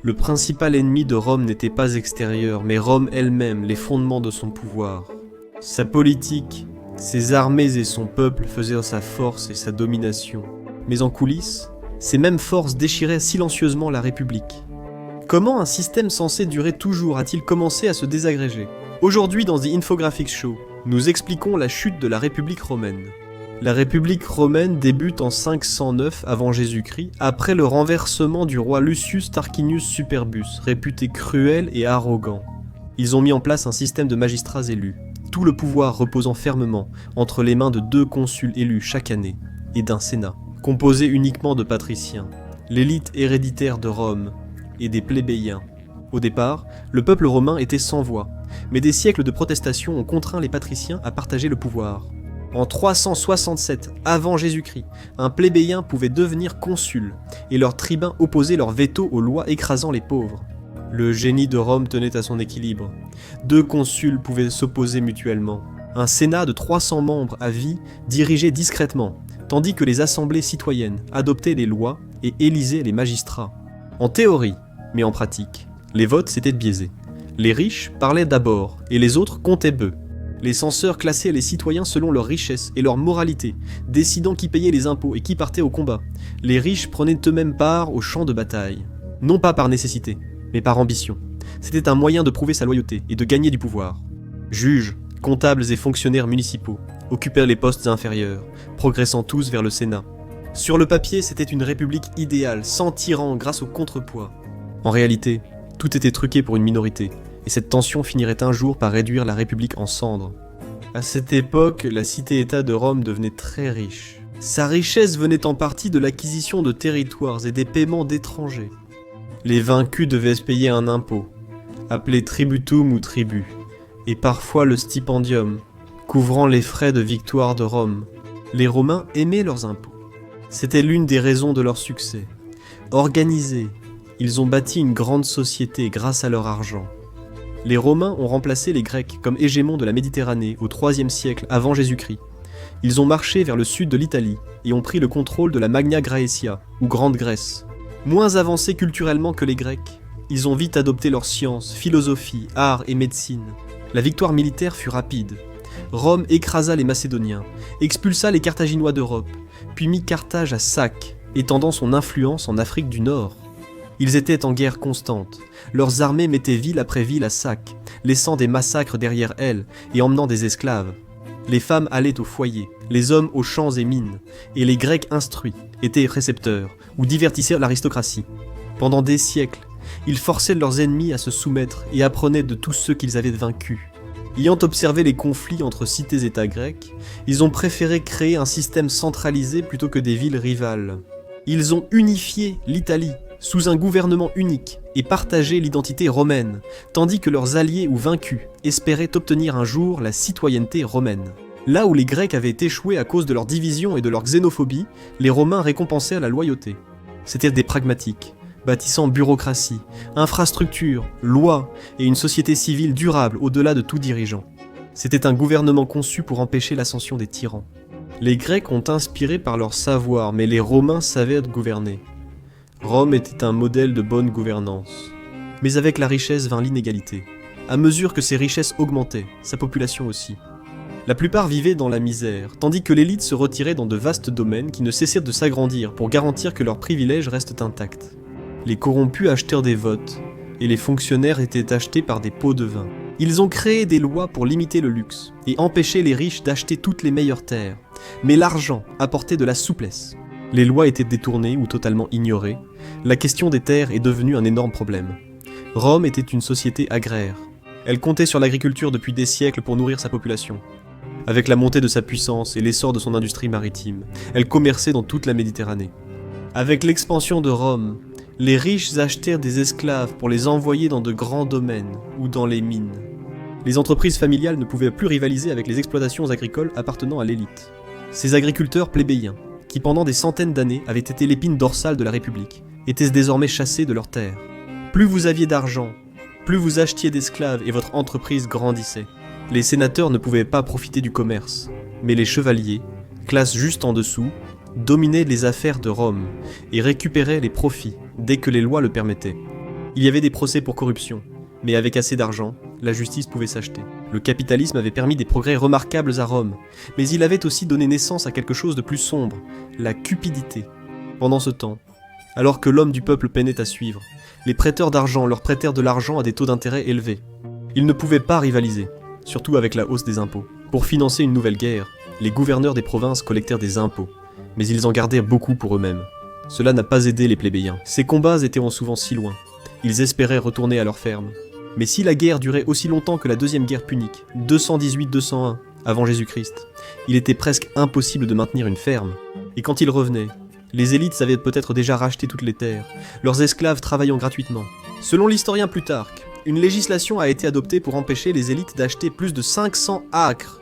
Le principal ennemi de Rome n'était pas extérieur, mais Rome elle-même, les fondements de son pouvoir. Sa politique, ses armées et son peuple faisaient sa force et sa domination. Mais en coulisses, ces mêmes forces déchiraient silencieusement la République. Comment un système censé durer toujours a-t-il commencé à se désagréger? Aujourd'hui dans The Infographics Show, nous expliquons la chute de la République romaine. La République romaine débute en 509 avant Jésus-Christ, après le renversement du roi Lucius Tarquinius Superbus, réputé cruel et arrogant. Ils ont mis en place un système de magistrats élus, tout le pouvoir reposant fermement entre les mains de 2 consuls élus chaque année, et d'un sénat, composé uniquement de patriciens, l'élite héréditaire de Rome, et des plébéiens. Au départ, le peuple romain était sans voix, mais des siècles de protestations ont contraint les patriciens à partager le pouvoir. En 367 avant Jésus-Christ, un plébéien pouvait devenir consul, et leurs tribuns opposaient leur veto aux lois écrasant les pauvres. Le génie de Rome tenait à son équilibre. 2 consuls pouvaient s'opposer mutuellement. Un sénat de 300 membres à vie dirigeait discrètement, tandis que les assemblées citoyennes adoptaient les lois et élisaient les magistrats. En théorie, mais en pratique, les votes s'étaient biaisés. Les riches parlaient d'abord, et les autres comptaient peu. Les censeurs classaient les citoyens selon leur richesse et leur moralité, décidant qui payait les impôts et qui partait au combat. Les riches prenaient eux-mêmes part au champ de bataille. Non pas par nécessité, mais par ambition. C'était un moyen de prouver sa loyauté et de gagner du pouvoir. Juges, comptables et fonctionnaires municipaux occupèrent les postes inférieurs, progressant tous vers le Sénat. Sur le papier, c'était une république idéale, sans tyran grâce au contrepoids. En réalité, tout était truqué pour une minorité, et cette tension finirait un jour par réduire la République en cendres. À cette époque, la cité-État de Rome devenait très riche. Sa richesse venait en partie de l'acquisition de territoires et des paiements d'étrangers. Les vaincus devaient se payer un impôt, appelé tributum ou tribut, et parfois le stipendium, couvrant les frais de victoire de Rome. Les Romains aimaient leurs impôts. C'était l'une des raisons de leur succès. Organisés, ils ont bâti une grande société grâce à leur argent. Les Romains ont remplacé les Grecs comme hégémons de la Méditerranée au IIIe siècle avant Jésus-Christ. Ils ont marché vers le sud de l'Italie et ont pris le contrôle de la Magna Graecia, ou Grande Grèce. Moins avancés culturellement que les Grecs, ils ont vite adopté leurs sciences, philosophie, art et médecine. La victoire militaire fut rapide. Rome écrasa les Macédoniens, expulsa les Carthaginois d'Europe, puis mit Carthage à sac, étendant son influence en Afrique du Nord. Ils étaient en guerre constante. Leurs armées mettaient ville après ville à sac, laissant des massacres derrière elles et emmenant des esclaves. Les femmes allaient au foyer, les hommes aux champs et mines, et les Grecs instruits étaient récepteurs ou divertissaient l'aristocratie. Pendant des siècles, ils forçaient leurs ennemis à se soumettre et apprenaient de tous ceux qu'ils avaient vaincus. Ayant observé les conflits entre cités-États grecs, ils ont préféré créer un système centralisé plutôt que des villes rivales. Ils ont unifié l'Italie sous un gouvernement unique et partagé l'identité romaine, tandis que leurs alliés ou vaincus espéraient obtenir un jour la citoyenneté romaine. Là où les Grecs avaient échoué à cause de leur division et de leur xénophobie, les Romains récompensaient la loyauté. C'étaient des pragmatiques, bâtissant bureaucratie, infrastructures, lois et une société civile durable au-delà de tout dirigeant. C'était un gouvernement conçu pour empêcher l'ascension des tyrans. Les Grecs ont inspiré par leur savoir, mais les Romains savaient gouverner. Rome était un modèle de bonne gouvernance. Mais avec la richesse vint l'inégalité. À mesure que ses richesses augmentaient, sa population aussi. La plupart vivaient dans la misère, tandis que l'élite se retirait dans de vastes domaines qui ne cessaient de s'agrandir pour garantir que leurs privilèges restent intacts. Les corrompus achetèrent des votes, et les fonctionnaires étaient achetés par des pots de vin. Ils ont créé des lois pour limiter le luxe, et empêcher les riches d'acheter toutes les meilleures terres. Mais l'argent apportait de la souplesse. Les lois étaient détournées ou totalement ignorées. La question des terres est devenue un énorme problème. Rome était une société agraire. Elle comptait sur l'agriculture depuis des siècles pour nourrir sa population. Avec la montée de sa puissance et l'essor de son industrie maritime, elle commerçait dans toute la Méditerranée. Avec l'expansion de Rome, les riches achetèrent des esclaves pour les envoyer dans de grands domaines ou dans les mines. Les entreprises familiales ne pouvaient plus rivaliser avec les exploitations agricoles appartenant à l'élite. Ces agriculteurs plébéiens, qui pendant des centaines d'années avaient été l'épine dorsale de la République, étaient désormais chassés de leurs terres. Plus vous aviez d'argent, plus vous achetiez d'esclaves et votre entreprise grandissait. Les sénateurs ne pouvaient pas profiter du commerce, mais les chevaliers, classe juste en dessous, dominaient les affaires de Rome et récupéraient les profits dès que les lois le permettaient. Il y avait des procès pour corruption, mais avec assez d'argent, la justice pouvait s'acheter. Le capitalisme avait permis des progrès remarquables à Rome, mais il avait aussi donné naissance à quelque chose de plus sombre, la cupidité. Pendant ce temps, alors que l'homme du peuple peinait à suivre, les prêteurs d'argent leur prêtèrent de l'argent à des taux d'intérêt élevés. Ils ne pouvaient pas rivaliser, surtout avec la hausse des impôts. Pour financer une nouvelle guerre, les gouverneurs des provinces collectèrent des impôts, mais ils en gardèrent beaucoup pour eux-mêmes. Cela n'a pas aidé les plébéiens. Ces combats étaient souvent si loin. Ils espéraient retourner à leur ferme. Mais si la guerre durait aussi longtemps que la deuxième guerre punique, 218-201, avant Jésus-Christ, il était presque impossible de maintenir une ferme. Et quand ils revenaient, les élites avaient peut-être déjà racheté toutes les terres, leurs esclaves travaillant gratuitement. Selon l'historien Plutarque, une législation a été adoptée pour empêcher les élites d'acheter plus de 500 acres.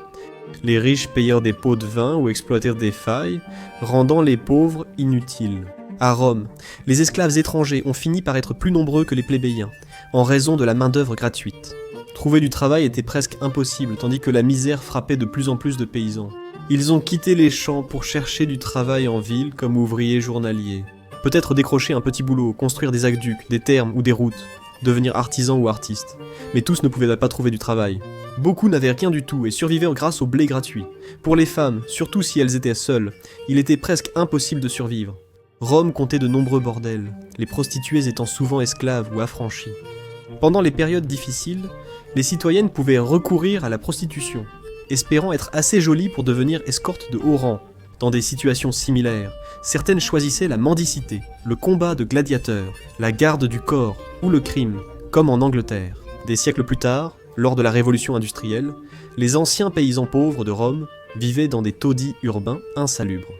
Les riches payèrent des pots de vin ou exploitèrent des failles, rendant les pauvres inutiles. À Rome, les esclaves étrangers ont fini par être plus nombreux que les plébéiens, en raison de la main-d'œuvre gratuite. Trouver du travail était presque impossible, tandis que la misère frappait de plus en plus de paysans. Ils ont quitté les champs pour chercher du travail en ville comme ouvriers journaliers. Peut-être décrocher un petit boulot, construire des aqueducs, des thermes ou des routes, devenir artisans ou artistes. Mais tous ne pouvaient pas trouver du travail. Beaucoup n'avaient rien du tout et survivaient grâce au blé gratuit. Pour les femmes, surtout si elles étaient seules, il était presque impossible de survivre. Rome comptait de nombreux bordels, les prostituées étant souvent esclaves ou affranchies. Pendant les périodes difficiles, les citoyennes pouvaient recourir à la prostitution, espérant être assez jolies pour devenir escortes de haut rang. Dans des situations similaires, certaines choisissaient la mendicité, le combat de gladiateurs, la garde du corps ou le crime, comme en Angleterre. Des siècles plus tard, lors de la révolution industrielle, les anciens paysans pauvres de Rome vivaient dans des taudis urbains insalubres.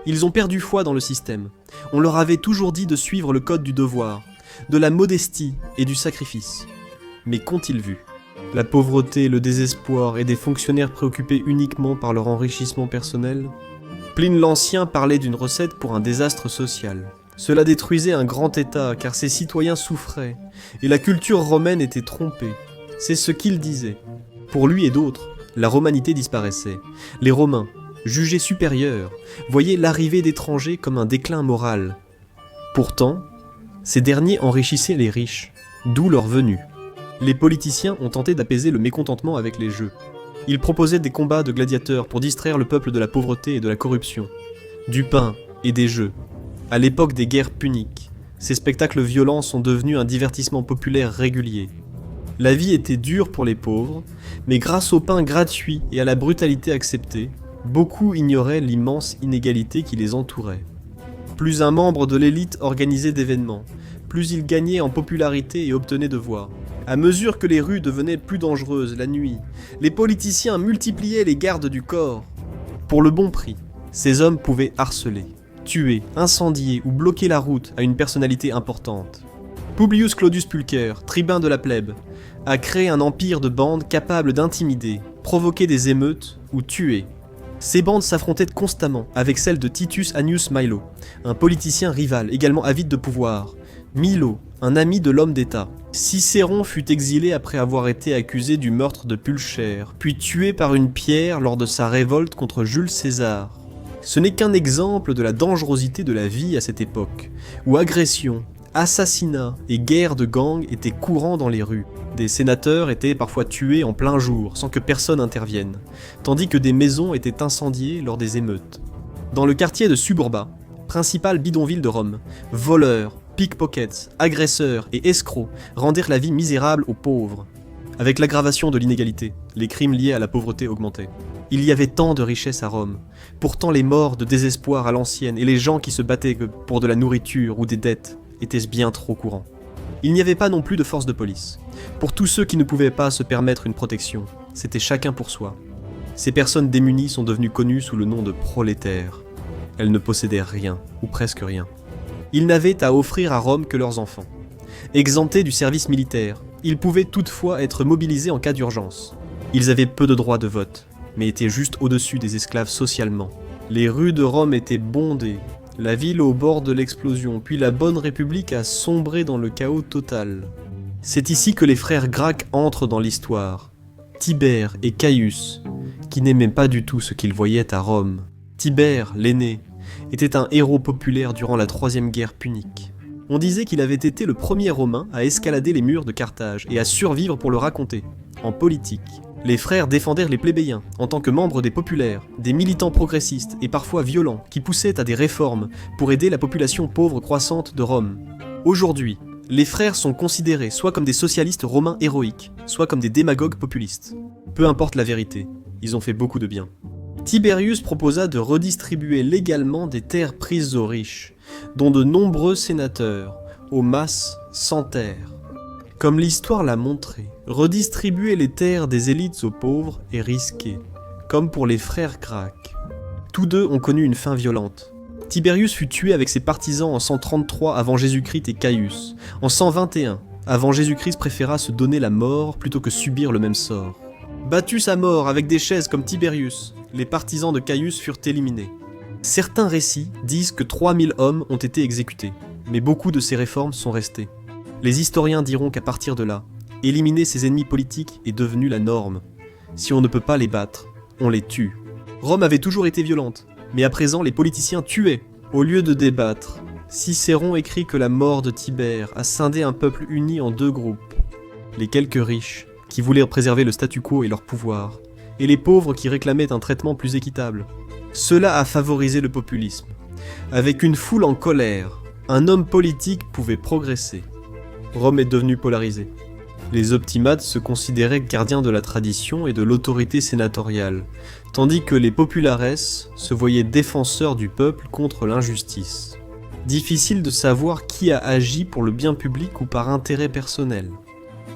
Ils ont perdu foi dans le système. On leur avait toujours dit de suivre le code du devoir, de la modestie et du sacrifice. Mais qu'ont-ils vu ? La pauvreté, le désespoir et des fonctionnaires préoccupés uniquement par leur enrichissement personnel ? Pline l'Ancien parlait d'une recette pour un désastre social. Cela détruisait un grand État car ses citoyens souffraient, et la culture romaine était trompée. C'est ce qu'il disait. Pour lui et d'autres, la romanité disparaissait. Les Romains, jugés supérieurs, voyaient l'arrivée d'étrangers comme un déclin moral. Pourtant, ces derniers enrichissaient les riches, d'où leur venue. Les politiciens ont tenté d'apaiser le mécontentement avec les jeux. Ils proposaient des combats de gladiateurs pour distraire le peuple de la pauvreté et de la corruption, du pain et des jeux. À l'époque des guerres puniques, ces spectacles violents sont devenus un divertissement populaire régulier. La vie était dure pour les pauvres, mais grâce au pain gratuit et à la brutalité acceptée, beaucoup ignoraient l'immense inégalité qui les entourait. Plus un membre de l'élite organisait d'événements, plus il gagnait en popularité et obtenait de voix. À mesure que les rues devenaient plus dangereuses la nuit, les politiciens multipliaient les gardes du corps. Pour le bon prix, ces hommes pouvaient harceler, tuer, incendier ou bloquer la route à une personnalité importante. Publius Claudius Pulcher, tribun de la plèbe, a créé un empire de bandes capables d'intimider, provoquer des émeutes ou tuer. Ces bandes s'affrontaient constamment avec celles de Titus Annius Milo, un politicien rival également avide de pouvoir. Milo, un ami de l'homme d'État. Cicéron fut exilé après avoir été accusé du meurtre de Pulcher, puis tué par une pierre lors de sa révolte contre Jules César. Ce n'est qu'un exemple de la dangerosité de la vie à cette époque, où agressions, assassinats et guerres de gangs étaient courants dans les rues. Des sénateurs étaient parfois tués en plein jour, sans que personne intervienne, tandis que des maisons étaient incendiées lors des émeutes. Dans le quartier de Suburba, principal bidonville de Rome, voleurs, pickpockets, agresseurs et escrocs rendirent la vie misérable aux pauvres. Avec l'aggravation de l'inégalité, les crimes liés à la pauvreté augmentaient. Il y avait tant de richesses à Rome, pourtant les morts de désespoir à l'ancienne et les gens qui se battaient pour de la nourriture ou des dettes étaient bien trop courants. Il n'y avait pas non plus de force de police. Pour tous ceux qui ne pouvaient pas se permettre une protection, c'était chacun pour soi. Ces personnes démunies sont devenues connues sous le nom de prolétaires. Elles ne possédaient rien, ou presque rien. Ils n'avaient à offrir à Rome que leurs enfants. Exemptés du service militaire, ils pouvaient toutefois être mobilisés en cas d'urgence. Ils avaient peu de droits de vote, mais étaient juste au-dessus des esclaves socialement. Les rues de Rome étaient bondées, la ville au bord de l'explosion, puis la bonne République a sombré dans le chaos total. C'est ici que les frères Gracques entrent dans l'histoire. Tibère et Caius, qui n'aimaient pas du tout ce qu'ils voyaient à Rome. Tibère, l'aîné, était un héros populaire durant la troisième guerre punique. On disait qu'il avait été le premier Romain à escalader les murs de Carthage et à survivre pour le raconter. En politique, les frères défendèrent les plébéiens en tant que membres des populaires, des militants progressistes et parfois violents qui poussaient à des réformes pour aider la population pauvre croissante de Rome. Aujourd'hui, les frères sont considérés soit comme des socialistes romains héroïques, soit comme des démagogues populistes. Peu importe la vérité, ils ont fait beaucoup de bien. Tiberius proposa de redistribuer légalement des terres prises aux riches, dont de nombreux sénateurs, aux masses sans terre. Comme l'histoire l'a montré, redistribuer les terres des élites aux pauvres est risqué, comme pour les frères Gracques. Tous deux ont connu une fin violente. Tiberius fut tué avec ses partisans en 133 avant Jésus-Christ et Caius. En 121, avant Jésus-Christ préféra se donner la mort plutôt que subir le même sort. Battus à mort avec des chaises comme Tiberius, les partisans de Caius furent éliminés. Certains récits disent que 3000 hommes ont été exécutés, mais beaucoup de ces réformes sont restées. Les historiens diront qu'à partir de là, éliminer ses ennemis politiques est devenu la norme. Si on ne peut pas les battre, on les tue. Rome avait toujours été violente, mais à présent les politiciens tuaient, au lieu de débattre. Cicéron écrit que la mort de Tibère a scindé un peuple uni en deux groupes. Les quelques riches, qui voulaient préserver le statu quo et leur pouvoir, et les pauvres qui réclamaient un traitement plus équitable. Cela a favorisé le populisme. Avec une foule en colère, un homme politique pouvait progresser. Rome est devenue polarisée. Les optimates se considéraient gardiens de la tradition et de l'autorité sénatoriale, tandis que les populares se voyaient défenseurs du peuple contre l'injustice. Difficile de savoir qui a agi pour le bien public ou par intérêt personnel.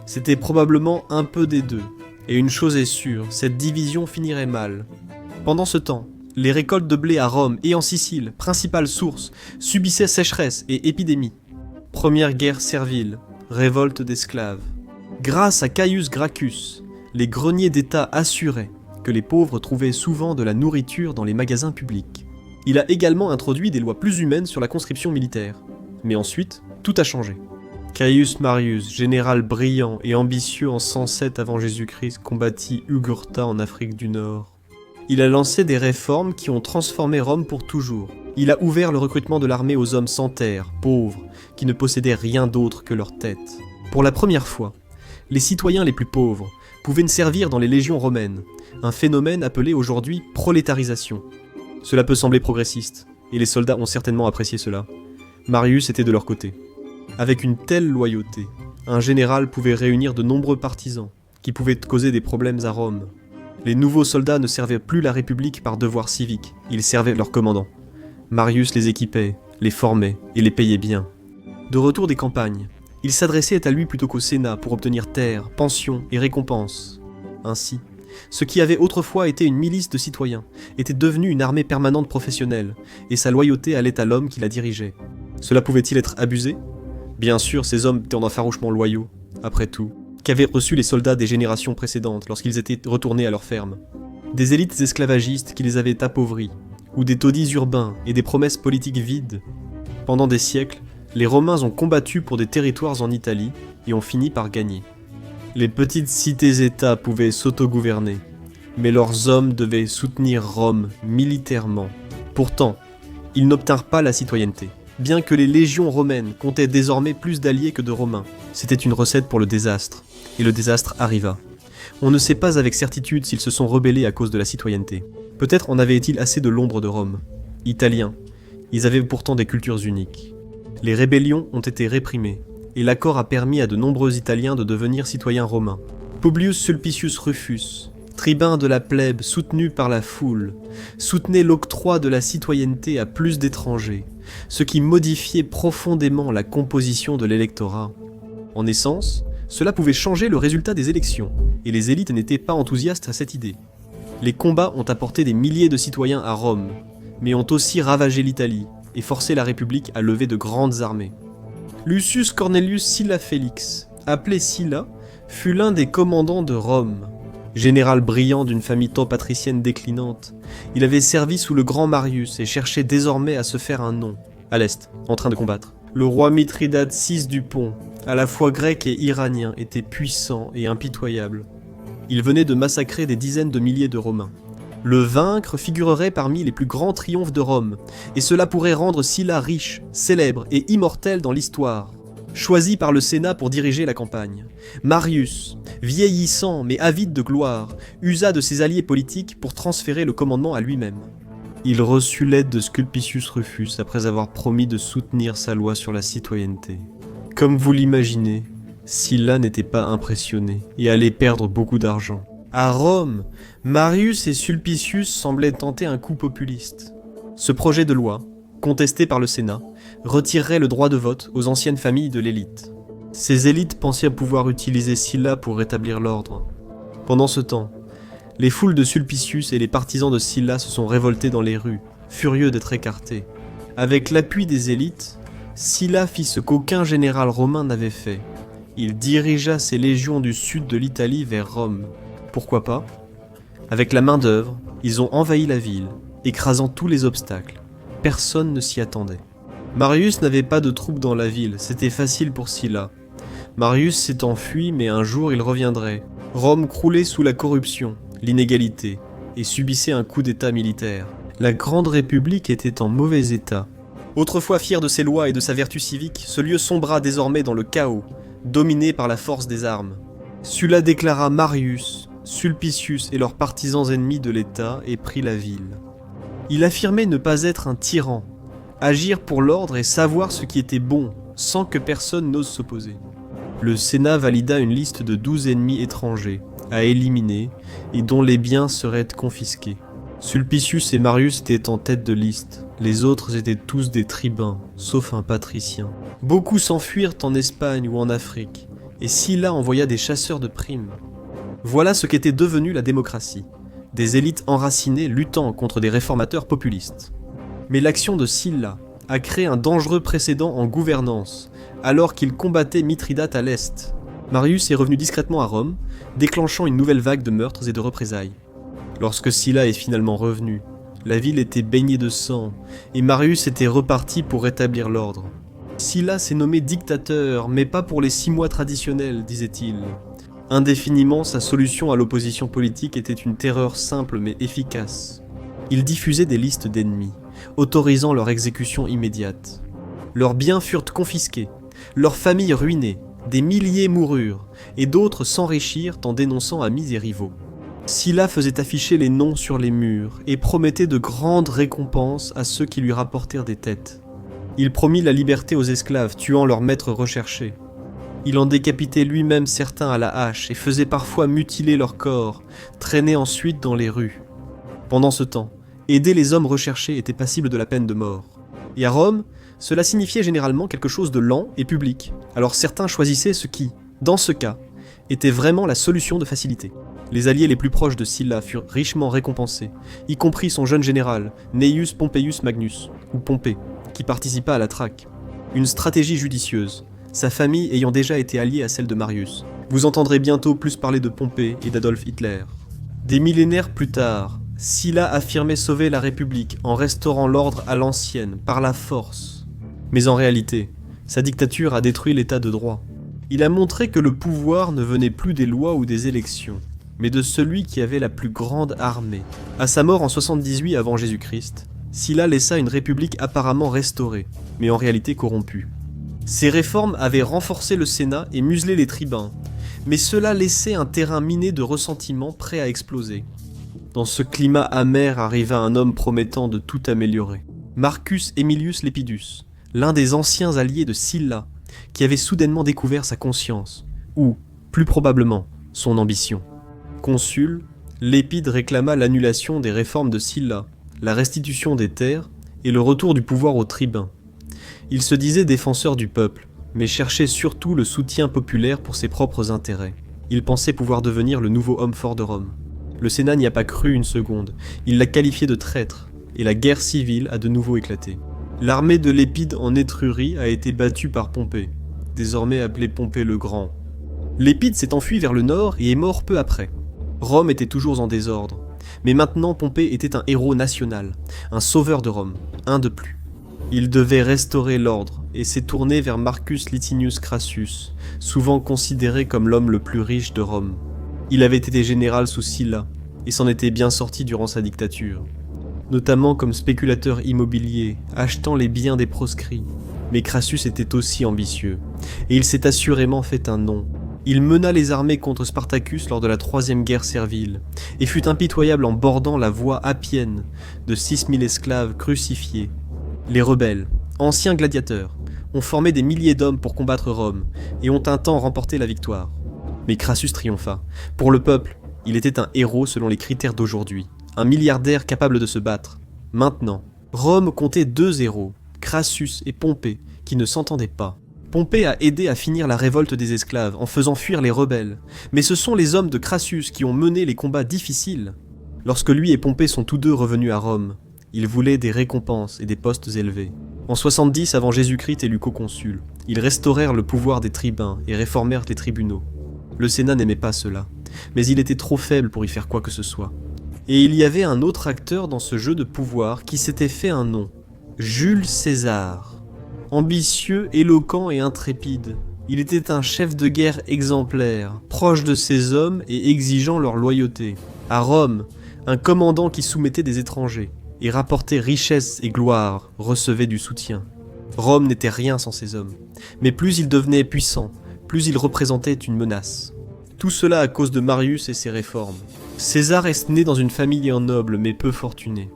C'était probablement un peu des deux, et une chose est sûre, cette division finirait mal. Pendant ce temps, les récoltes de blé à Rome et en Sicile, principale source, subissaient sécheresse et épidémies. Première guerre servile, révolte d'esclaves. Grâce à Caius Gracchus, les greniers d'État assuraient que les pauvres trouvaient souvent de la nourriture dans les magasins publics. Il a également introduit des lois plus humaines sur la conscription militaire. Mais ensuite, tout a changé. Caius Marius, général brillant et ambitieux en 107 avant Jésus-Christ, combattit Jugurtha en Afrique du Nord. Il a lancé des réformes qui ont transformé Rome pour toujours. Il a ouvert le recrutement de l'armée aux hommes sans terre, pauvres, qui ne possédaient rien d'autre que leur tête. Pour la première fois, les citoyens les plus pauvres pouvaient servir dans les légions romaines, un phénomène appelé aujourd'hui prolétarisation. Cela peut sembler progressiste, et les soldats ont certainement apprécié cela. Marius était de leur côté. Avec une telle loyauté, un général pouvait réunir de nombreux partisans, qui pouvaient causer des problèmes à Rome. Les nouveaux soldats ne servaient plus la République par devoir civique, ils servaient leur commandant. Marius les équipait, les formait et les payait bien. De retour des campagnes, il s'adressait à lui plutôt qu'au Sénat pour obtenir terres, pensions et récompenses. Ainsi, ce qui avait autrefois été une milice de citoyens était devenu une armée permanente professionnelle, et sa loyauté allait à l'homme qui la dirigeait. Cela pouvait-il être abusé ? Bien sûr, ces hommes étaient farouchement loyaux, après tout, qu'avaient reçu les soldats des générations précédentes lorsqu'ils étaient retournés à leur ferme. Des élites esclavagistes qui les avaient appauvris, ou des taudis urbains et des promesses politiques vides. Pendant des siècles, les Romains ont combattu pour des territoires en Italie et ont fini par gagner. Les petites cités-États pouvaient s'autogouverner, mais leurs hommes devaient soutenir Rome militairement. Pourtant, ils n'obtinrent pas la citoyenneté. Bien que les légions romaines comptaient désormais plus d'alliés que de Romains, c'était une recette pour le désastre, et le désastre arriva. On ne sait pas avec certitude s'ils se sont rebellés à cause de la citoyenneté. Peut-être en avait-il assez de l'ombre de Rome. Italiens, ils avaient pourtant des cultures uniques. Les rébellions ont été réprimées, et l'accord a permis à de nombreux Italiens de devenir citoyens romains. Publius Sulpicius Rufus, tribun de la plèbe soutenu par la foule, soutenait l'octroi de la citoyenneté à plus d'étrangers, ce qui modifiait profondément la composition de l'électorat. En essence, cela pouvait changer le résultat des élections, et les élites n'étaient pas enthousiastes à cette idée. Les combats ont apporté des milliers de citoyens à Rome, mais ont aussi ravagé l'Italie et forcé la République à lever de grandes armées. Lucius Cornelius Sylla Felix, appelé Sylla, fut l'un des commandants de Rome. Général brillant d'une famille tant patricienne déclinante, il avait servi sous le grand Marius et cherchait désormais à se faire un nom, à l'est, en train de combattre. Le roi Mithridate VI du Pont, à la fois grec et iranien, était puissant et impitoyable. Il venait de massacrer des dizaines de milliers de Romains. Le vaincre figurerait parmi les plus grands triomphes de Rome, et cela pourrait rendre Sylla riche, célèbre et immortel dans l'histoire. Choisi par le Sénat pour diriger la campagne, Marius, vieillissant mais avide de gloire, usa de ses alliés politiques pour transférer le commandement à lui-même. Il reçut l'aide de Sulpicius Rufus après avoir promis de soutenir sa loi sur la citoyenneté. Comme vous l'imaginez, Sylla n'était pas impressionné et allait perdre beaucoup d'argent. À Rome, Marius et Sulpicius semblaient tenter un coup populiste. Ce projet de loi, contesté par le Sénat, retirerait le droit de vote aux anciennes familles de l'élite. Ces élites pensaient pouvoir utiliser Sylla pour rétablir l'ordre. Pendant ce temps, les foules de Sulpicius et les partisans de Sylla se sont révoltés dans les rues, furieux d'être écartés. Avec l'appui des élites, Sylla fit ce qu'aucun général romain n'avait fait. Il dirigea ses légions du sud de l'Italie vers Rome. Pourquoi pas ? Avec la main-d'œuvre, ils ont envahi la ville, écrasant tous les obstacles. Personne ne s'y attendait. Marius n'avait pas de troupes dans la ville, c'était facile pour Sylla. Marius s'est enfui, mais un jour il reviendrait. Rome croulait sous la corruption, l'inégalité, et subissait un coup d'état militaire. La Grande République était en mauvais état. Autrefois fier de ses lois et de sa vertu civique, ce lieu sombra désormais dans le chaos, dominé par la force des armes. Sulla déclara Marius, Sulpicius et leurs partisans ennemis de l'État et prit la ville. Il affirmait ne pas être un tyran, agir pour l'ordre et savoir ce qui était bon, sans que personne n'ose s'opposer. Le Sénat valida une liste de 12 ennemis étrangers, à éliminer, et dont les biens seraient confisqués. Sulpicius et Marius étaient en tête de liste, les autres étaient tous des tribuns, sauf un patricien. Beaucoup s'enfuirent en Espagne ou en Afrique, et Sylla envoya des chasseurs de primes. Voilà ce qu'était devenue la démocratie, des élites enracinées luttant contre des réformateurs populistes. Mais l'action de Sylla a créé un dangereux précédent en gouvernance, alors qu'il combattait Mithridate à l'est. Marius est revenu discrètement à Rome, déclenchant une nouvelle vague de meurtres et de représailles. Lorsque Sylla est finalement revenu, la ville était baignée de sang, et Marius était reparti pour rétablir l'ordre. Sylla s'est nommé dictateur, mais pas pour les 6 mois traditionnels, disait-il. Indéfiniment, sa solution à l'opposition politique était une terreur simple mais efficace. Il diffusait des listes d'ennemis, autorisant leur exécution immédiate. Leurs biens furent confisqués, leurs familles ruinées, des milliers moururent, et d'autres s'enrichirent en dénonçant amis et rivaux. Sylla faisait afficher les noms sur les murs et promettait de grandes récompenses à ceux qui lui rapportèrent des têtes. Il promit la liberté aux esclaves, tuant leurs maîtres recherchés. Il en décapitait lui-même certains à la hache et faisait parfois mutiler leur corps, traînés ensuite dans les rues. Pendant ce temps, aider les hommes recherchés était passible de la peine de mort. Et à Rome, cela signifiait généralement quelque chose de lent et public, alors certains choisissaient ce qui, dans ce cas, était vraiment la solution de facilité. Les alliés les plus proches de Sylla furent richement récompensés, y compris son jeune général, Gnaeus Pompeius Magnus, ou Pompée, qui participa à la traque. Une stratégie judicieuse, sa famille ayant déjà été alliée à celle de Marius. Vous entendrez bientôt plus parler de Pompée et d'Adolf Hitler. Des millénaires plus tard, Sylla affirmait sauver la République en restaurant l'ordre à l'ancienne, par la force. Mais en réalité, sa dictature a détruit l'état de droit. Il a montré que le pouvoir ne venait plus des lois ou des élections, mais de celui qui avait la plus grande armée. À sa mort en 78 avant Jésus-Christ, Sylla laissa une république apparemment restaurée, mais en réalité corrompue. Ces réformes avaient renforcé le Sénat et muselé les tribuns, mais cela laissait un terrain miné de ressentiment prêt à exploser. Dans ce climat amer arriva un homme promettant de tout améliorer. Marcus Aemilius Lepidus, l'un des anciens alliés de Sylla, qui avait soudainement découvert sa conscience, ou, plus probablement, son ambition. Consul, Lépide réclama l'annulation des réformes de Sylla, la restitution des terres et le retour du pouvoir aux tribuns. Il se disait défenseur du peuple, mais cherchait surtout le soutien populaire pour ses propres intérêts. Il pensait pouvoir devenir le nouveau homme fort de Rome. Le Sénat n'y a pas cru une seconde, il l'a qualifié de traître, et la guerre civile a de nouveau éclaté. L'armée de Lépide en Étrurie a été battue par Pompée, désormais appelé Pompée le Grand. Lépide s'est enfui vers le nord et est mort peu après. Rome était toujours en désordre, mais maintenant Pompée était un héros national, un sauveur de Rome, un de plus. Il devait restaurer l'ordre et s'est tourné vers Marcus Licinius Crassus, souvent considéré comme l'homme le plus riche de Rome. Il avait été général sous Sylla et s'en était bien sorti durant sa dictature, notamment comme spéculateur immobilier, achetant les biens des proscrits. Mais Crassus était aussi ambitieux, et il s'est assurément fait un nom. Il mena les armées contre Spartacus lors de la troisième guerre servile, et fut impitoyable en bordant la voie appienne de 6000 esclaves crucifiés. Les rebelles, anciens gladiateurs, ont formé des milliers d'hommes pour combattre Rome, et ont un temps remporté la victoire. Mais Crassus triompha. Pour le peuple, il était un héros selon les critères d'aujourd'hui, un milliardaire capable de se battre. Maintenant, Rome comptait 2 héros, Crassus et Pompée, qui ne s'entendaient pas. Pompée a aidé à finir la révolte des esclaves en faisant fuir les rebelles, mais ce sont les hommes de Crassus qui ont mené les combats difficiles. Lorsque lui et Pompée sont tous deux revenus à Rome, ils voulaient des récompenses et des postes élevés. En 70 avant Jésus-Christ élu co-consul, ils restaurèrent le pouvoir des tribuns et réformèrent les tribunaux. Le Sénat n'aimait pas cela, mais il était trop faible pour y faire quoi que ce soit. Et il y avait un autre acteur dans ce jeu de pouvoir qui s'était fait un nom, Jules César. Ambitieux, éloquent et intrépide, il était un chef de guerre exemplaire, proche de ses hommes et exigeant leur loyauté. À Rome, un commandant qui soumettait des étrangers et rapportait richesse et gloire, recevait du soutien. Rome n'était rien sans ses hommes, mais plus il devenait puissant, plus il représentait une menace. Tout cela à cause de Marius et ses réformes. César est né dans une famille noble mais peu fortunée.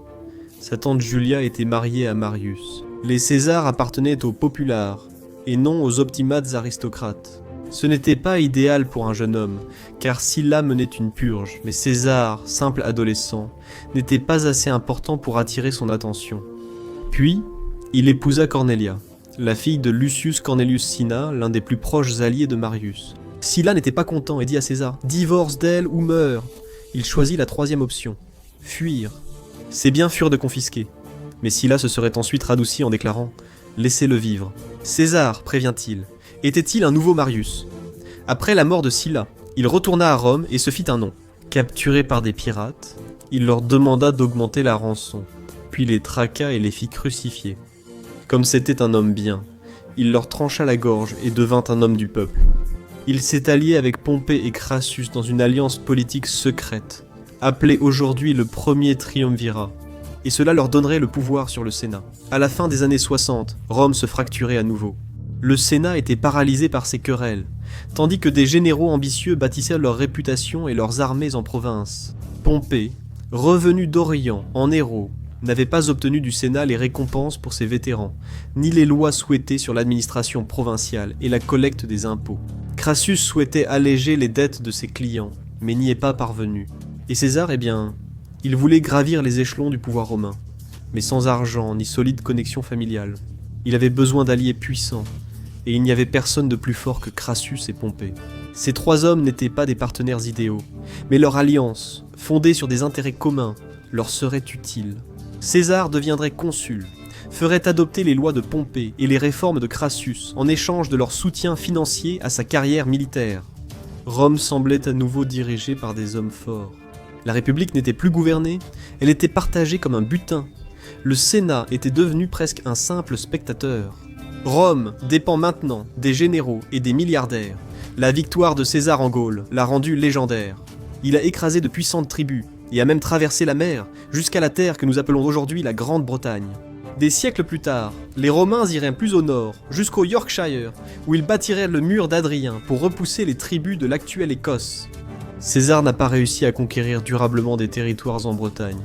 Sa tante Julia était mariée à Marius. Les Césars appartenaient aux populares, et non aux optimates aristocrates. Ce n'était pas idéal pour un jeune homme, car Sylla menait une purge, mais César, simple adolescent, n'était pas assez important pour attirer son attention. Puis, il épousa Cornelia, la fille de Lucius Cornelius Cinna, l'un des plus proches alliés de Marius. Sylla n'était pas content et dit à César « Divorce d'elle ou meurs !» Il choisit la troisième option, fuir. Ses biens furent confisqués. Mais Sylla se serait ensuite radouci en déclarant « Laissez-le vivre ». César, prévient-il, était-il un nouveau Marius? Après la mort de Sylla, il retourna à Rome et se fit un nom. Capturé par des pirates, il leur demanda d'augmenter la rançon, puis les traqua et les fit crucifier. Comme c'était un homme bien, il leur trancha la gorge et devint un homme du peuple. Il s'est allié avec Pompée et Crassus dans une alliance politique secrète, appelée aujourd'hui le premier triumvirat. Et cela leur donnerait le pouvoir sur le Sénat. À la fin des années 60, Rome se fracturait à nouveau. Le Sénat était paralysé par ces querelles, tandis que des généraux ambitieux bâtissaient leur réputation et leurs armées en province. Pompée, revenu d'Orient en héros, n'avait pas obtenu du Sénat les récompenses pour ses vétérans, ni les lois souhaitées sur l'administration provinciale et la collecte des impôts. Crassus souhaitait alléger les dettes de ses clients, mais n'y est pas parvenu. Et César, il voulait gravir les échelons du pouvoir romain, mais sans argent ni solide connexion familiale. Il avait besoin d'alliés puissants, et il n'y avait personne de plus fort que Crassus et Pompée. Ces 3 hommes n'étaient pas des partenaires idéaux, mais leur alliance, fondée sur des intérêts communs, leur serait utile. César deviendrait consul, ferait adopter les lois de Pompée et les réformes de Crassus en échange de leur soutien financier à sa carrière militaire. Rome semblait à nouveau dirigée par des hommes forts. La République n'était plus gouvernée, elle était partagée comme un butin. Le Sénat était devenu presque un simple spectateur. Rome dépend maintenant des généraux et des milliardaires. La victoire de César en Gaule l'a rendu légendaire. Il a écrasé de puissantes tribus et a même traversé la mer jusqu'à la terre que nous appelons aujourd'hui la Grande-Bretagne. Des siècles plus tard, les Romains iraient plus au nord, jusqu'au Yorkshire, où ils bâtiraient le mur d'Adrien pour repousser les tribus de l'actuelle Écosse. César n'a pas réussi à conquérir durablement des territoires en Bretagne,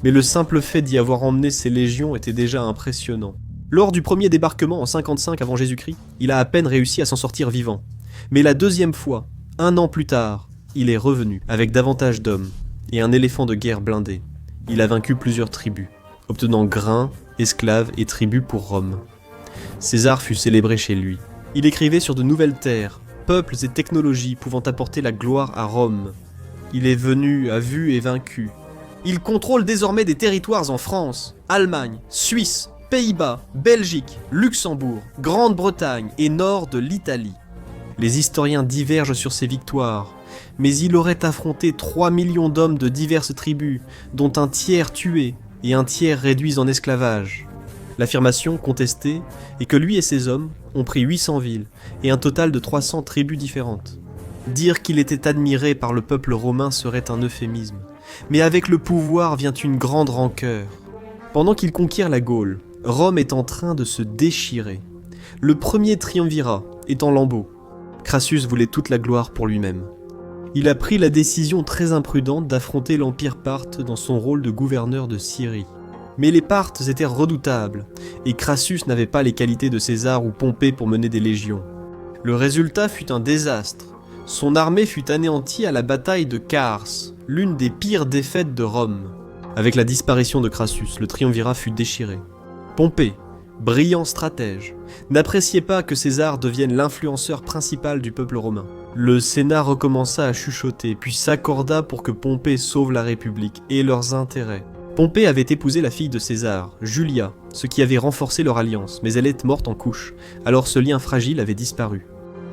mais le simple fait d'y avoir emmené ses légions était déjà impressionnant. Lors du premier débarquement en 55 avant Jésus-Christ, il a à peine réussi à s'en sortir vivant. Mais la deuxième fois, 1 an plus tard, il est revenu, avec davantage d'hommes, et un éléphant de guerre blindé. Il a vaincu plusieurs tribus, obtenant grains, esclaves et tribus pour Rome. César fut célébré chez lui. Il écrivait sur de nouvelles terres, peuples et technologies pouvant apporter la gloire à Rome. Il est venu, a vu et vaincu. Il contrôle désormais des territoires en France, Allemagne, Suisse, Pays-Bas, Belgique, Luxembourg, Grande-Bretagne et nord de l'Italie. Les historiens divergent sur ses victoires, mais il aurait affronté 3 millions d'hommes de diverses tribus, dont un tiers tués et un tiers réduits en esclavage. L'affirmation contestée est que lui et ses hommes ont pris 800 villes et un total de 300 tribus différentes. Dire qu'il était admiré par le peuple romain serait un euphémisme, Mais avec le pouvoir vient une grande rancœur. Pendant qu'il conquiert la Gaule, Rome est en train de se déchirer. Le premier triumvirat est en lambeaux. Crassus voulait toute la gloire pour lui-même. Il a pris la décision très imprudente d'affronter l'Empire parthe dans son rôle de gouverneur de Syrie. Mais les Parthes étaient redoutables, et Crassus n'avait pas les qualités de César ou Pompée pour mener des légions. Le résultat fut un désastre. Son armée fut anéantie à la bataille de Cars, l'une des pires défaites de Rome. Avec la disparition de Crassus, le triumvirat fut déchiré. Pompée, brillant stratège, n'appréciait pas que César devienne l'influenceur principal du peuple romain. Le Sénat recommença à chuchoter, puis s'accorda pour que Pompée sauve la République et leurs intérêts. Pompée avait épousé la fille de César, Julia, ce qui avait renforcé leur alliance, mais elle est morte en couches, alors ce lien fragile avait disparu.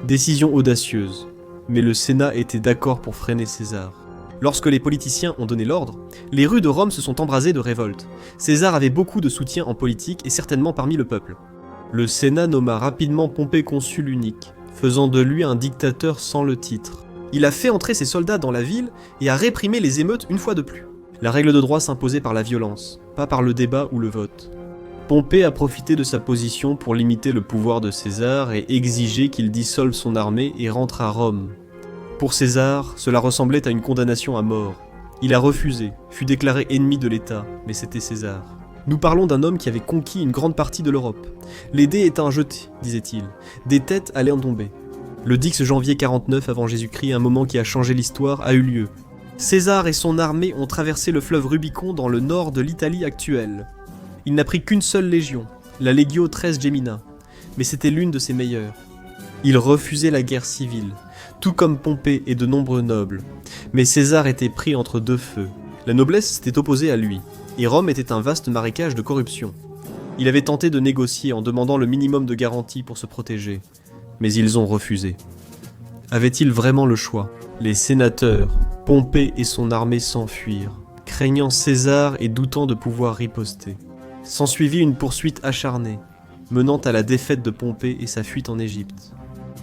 Décision audacieuse, mais le Sénat était d'accord pour freiner César. Lorsque les politiciens ont donné l'ordre, les rues de Rome se sont embrasées de révolte. César avait beaucoup de soutien en politique et certainement parmi le peuple. Le Sénat nomma rapidement Pompée consul unique, faisant de lui un dictateur sans le titre. Il a fait entrer ses soldats dans la ville et a réprimé les émeutes une fois de plus. La règle de droit s'imposait par la violence, pas par le débat ou le vote. Pompée a profité de sa position pour limiter le pouvoir de César et exiger qu'il dissolve son armée et rentre à Rome. Pour César, cela ressemblait à une condamnation à mort. Il a refusé, fut déclaré ennemi de l'État, mais c'était César. Nous parlons d'un homme qui avait conquis une grande partie de l'Europe. Les dés étaient jetés, disait-il. Des têtes allaient en tomber. Le 10 janvier 49 avant Jésus-Christ, un moment qui a changé l'histoire, a eu lieu. César et son armée ont traversé le fleuve Rubicon dans le nord de l'Italie actuelle. Il n'a pris qu'une seule légion, la Legio XIII Gemina, mais c'était l'une de ses meilleures. Il refusait la guerre civile, tout comme Pompée et de nombreux nobles. Mais César était pris entre deux feux. La noblesse s'était opposée à lui, et Rome était un vaste marécage de corruption. Il avait tenté de négocier en demandant le minimum de garanties pour se protéger, mais ils ont refusé. Avait-il vraiment le choix ? Les sénateurs, Pompée et son armée s'enfuirent, craignant César et doutant de pouvoir riposter. S'ensuivit une poursuite acharnée, menant à la défaite de Pompée et sa fuite en Égypte.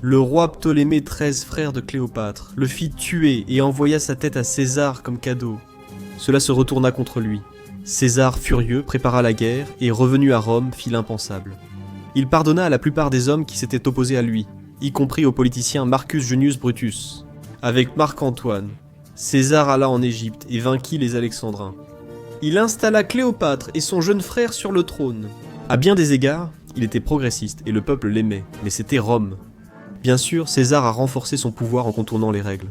Le roi Ptolémée XIII, frère de Cléopâtre, le fit tuer et envoya sa tête à César comme cadeau. Cela se retourna contre lui. César, furieux, prépara la guerre et, revenu à Rome, fit l'impensable. Il pardonna à la plupart des hommes qui s'étaient opposés à lui, y compris au politicien Marcus Junius Brutus. Avec Marc-Antoine, César alla en Égypte et vainquit les Alexandrins. Il installa Cléopâtre et son jeune frère sur le trône. À bien des égards, il était progressiste et le peuple l'aimait, mais c'était Rome. Bien sûr, César a renforcé son pouvoir en contournant les règles.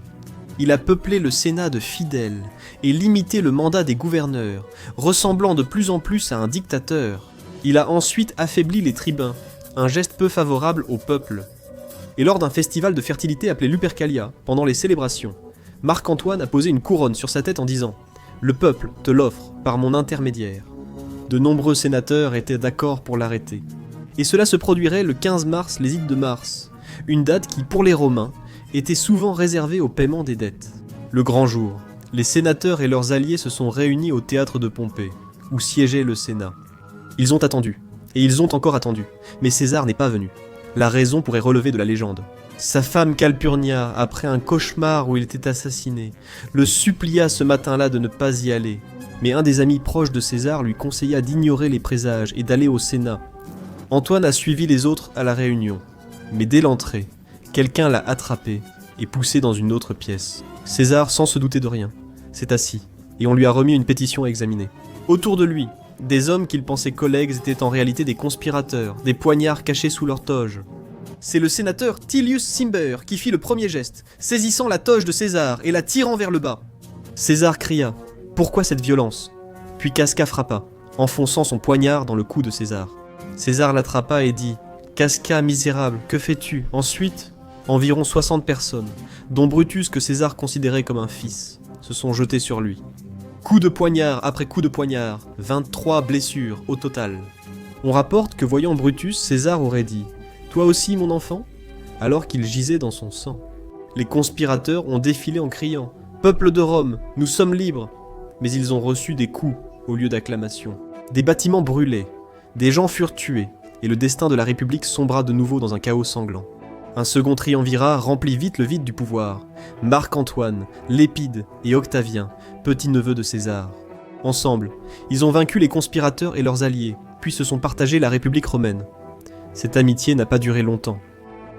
Il a peuplé le Sénat de fidèles et limité le mandat des gouverneurs, ressemblant de plus en plus à un dictateur. Il a ensuite affaibli les tribuns, un geste peu favorable au peuple. Et lors d'un festival de fertilité appelé Lupercalia, pendant les célébrations, Marc-Antoine a posé une couronne sur sa tête en disant « Le peuple te l'offre par mon intermédiaire ». De nombreux sénateurs étaient d'accord pour l'arrêter. Et cela se produirait le 15 mars, les Ides de Mars, une date qui, pour les Romains, était souvent réservée au paiement des dettes. Le grand jour, les sénateurs et leurs alliés se sont réunis au théâtre de Pompée, où siégeait le Sénat. Ils ont attendu, et ils ont encore attendu, mais César n'est pas venu. La raison pourrait relever de la légende. Sa femme Calpurnia, après un cauchemar où il était assassiné, le supplia ce matin-là de ne pas y aller. Mais un des amis proches de César lui conseilla d'ignorer les présages et d'aller au Sénat. Antoine a suivi les autres à la réunion. Mais dès l'entrée, quelqu'un l'a attrapé et poussé dans une autre pièce. César, sans se douter de rien, s'est assis et on lui a remis une pétition à examiner. Autour de lui, des hommes qu'il pensait collègues étaient en réalité des conspirateurs, des poignards cachés sous leur toge. C'est le sénateur Tillius Cimber qui fit le premier geste, saisissant la toge de César et la tirant vers le bas. César cria « Pourquoi cette violence ?» Puis Casca frappa, enfonçant son poignard dans le cou de César. César l'attrapa et dit « Casca, misérable, que fais-tu » Ensuite, environ 60 personnes, dont Brutus que César considérait comme un fils, se sont jetées sur lui. Coup de poignard après coup de poignard, 23 blessures au total. On rapporte que voyant Brutus, César aurait dit « Toi aussi mon enfant ?» alors qu'il gisait dans son sang. Les conspirateurs ont défilé en criant « Peuple de Rome, nous sommes libres !» Mais ils ont reçu des coups au lieu d'acclamations. Des bâtiments brûlaient, des gens furent tués, et le destin de la République sombra de nouveau dans un chaos sanglant. Un second triumvirat remplit vite le vide du pouvoir. Marc-Antoine, Lépide et Octavien, petit-neveu de César. Ensemble, ils ont vaincu les conspirateurs et leurs alliés, puis se sont partagés la République romaine. Cette amitié n'a pas duré longtemps.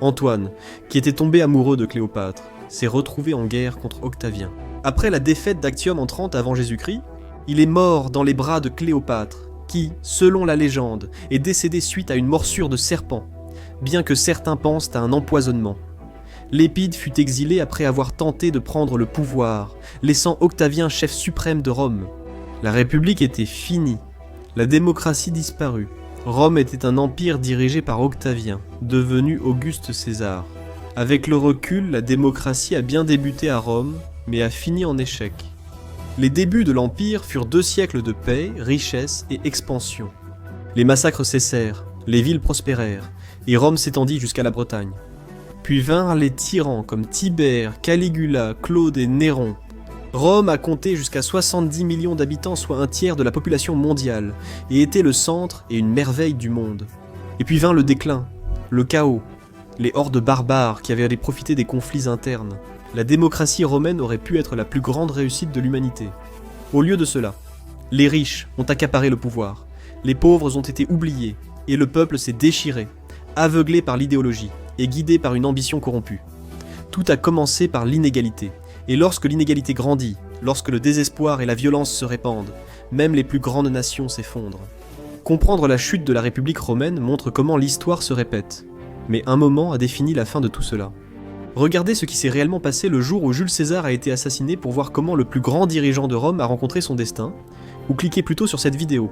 Antoine, qui était tombé amoureux de Cléopâtre, s'est retrouvé en guerre contre Octavien. Après la défaite d'Actium en 30 avant Jésus-Christ, il est mort dans les bras de Cléopâtre, qui, selon la légende, est décédé suite à une morsure de serpent, bien que certains pensent à un empoisonnement. Lépide fut exilé après avoir tenté de prendre le pouvoir, laissant Octavien chef suprême de Rome. La République était finie, la démocratie disparut. Rome était un empire dirigé par Octavien, devenu Auguste César. Avec le recul, la démocratie a bien débuté à Rome, mais a fini en échec. Les débuts de l'Empire furent 2 siècles de paix, richesse et expansion. Les massacres cessèrent, les villes prospérèrent, et Rome s'étendit jusqu'à la Bretagne. Puis vinrent les tyrans comme Tibère, Caligula, Claude et Néron. Rome a compté jusqu'à 70 millions d'habitants, soit un tiers de la population mondiale, et était le centre et une merveille du monde. Et puis vint le déclin, le chaos, les hordes barbares qui avaient profité des conflits internes. La démocratie romaine aurait pu être la plus grande réussite de l'humanité. Au lieu de cela, les riches ont accaparé le pouvoir, les pauvres ont été oubliés, et le peuple s'est déchiré, aveuglé par l'idéologie et guidé par une ambition corrompue. Tout a commencé par l'inégalité, et lorsque l'inégalité grandit, lorsque le désespoir et la violence se répandent, même les plus grandes nations s'effondrent. Comprendre la chute de la République romaine montre comment l'histoire se répète, mais un moment a défini la fin de tout cela. Regardez ce qui s'est réellement passé le jour où Jules César a été assassiné pour voir comment le plus grand dirigeant de Rome a rencontré son destin, ou cliquez plutôt sur cette vidéo.